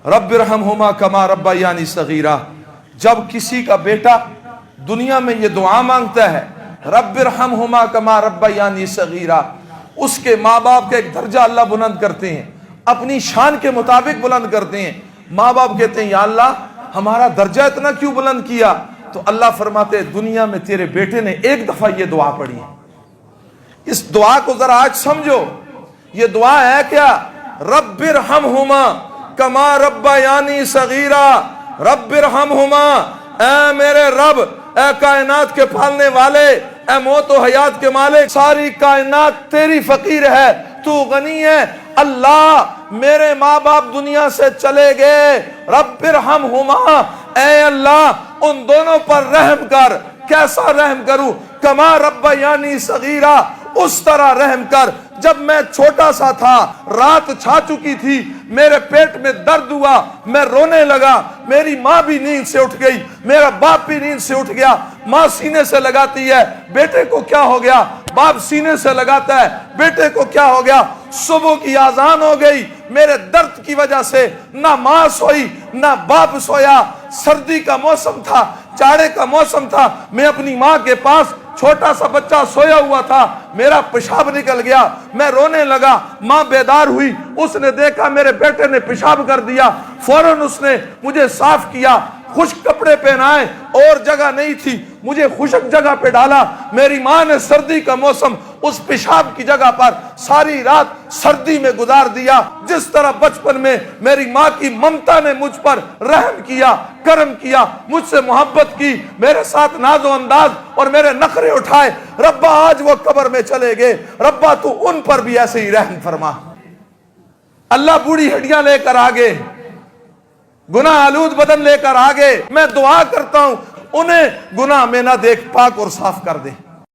Rabbi रहमहुमा कमा रब्बयानी सगीरा। जब किसी का बेटा दुनिया में ये दुआ मांगता है, रब्बि रहमहुमा कमा रब्बयानी सगीरा, उसके माँ बाप का एक दर्जा अल्लाह बुलंद करते हैं, अपनी शान के मुताबिक बुलंद करते हैं। माँ बाप कहते हैं या अल्लाह हमारा दर्जा इतना क्यों बुलंद किया? तो अल्लाह फरमाते हैं दुनिया में तेरे बेटे ने एक दफा ये दुआ पढ़ी है। इस दुआ को जरा आज समझो, ये दुआ है क्या? रब्बिरहमहुमा कमा रब्बयानी सगीरा, रब्बिरहमहुमा, ऐ मेरे रब, ऐ कायनात के पालने वाले, ऐ मौत व हयात के मालिक, सारी कायनात तेरी फकीर है, तू गनी है। अल्लाह मेरे माँ बाप दुनिया से चले गए, रब्बिरहमहुमा, ऐ अल्लाह उन दोनों पर रहम कर। कैसा रहम करूं? कमा रब्बयानी सगीरा, उस तरह रहम कर जब मैं छोटा सा था, रात छा चुकी थी, मेरे पेट में दर्द हुआ, मैं रोने लगा, मेरी माँ भी नींद से उठ गई, मेरा बाप भी नींद से उठ गया। माँ सीने से लगाती है, बेटे को क्या हो गया? बाप सीने से लगाता है, बेटे को क्या हो गया? सुबह की आजान हो गई, मेरे दर्द की वजह से ना माँ सोई ना बाप सोया। सर्दी का मौसम था, जाड़े का मौसम था, मैं अपनी माँ के पास, छोटा सा बच्चा सोया हुआ था, मेरा पेशाब निकल गया, मैं रोने लगा। माँ बेदार हुई, उसने देखा मेरे बेटे ने पेशाब कर दिया, फौरन उसने मुझे साफ किया, खुश्क कपड़े पहनाए, और जगह नहीं थी, मुझे खुश्क जगह पे डाला। मेरी माँ ने सर्दी का मौसम उस पेशाब की जगह पर सारी रात सर्दी में गुजार दिया। जिस तरह बचपन में मेरी माँ की ममता ने मुझ पर रहम किया, करम किया, मुझसे मोहब्बत की, मेरे साथ नाजो अंदाज और मेरे नखरे उठाए, रब्बा आज वो कब्र में चले गए, रब्बा तू उन पर भी ऐसे ही रहम फरमा। अल्लाह बूढ़ी हड्डियां लेकर आ गए, गुनाह आलूद बदन लेकर आ गए। मैं दुआ करता हूं उन्हें गुनाह में ना देख, पाक और साफ कर दे।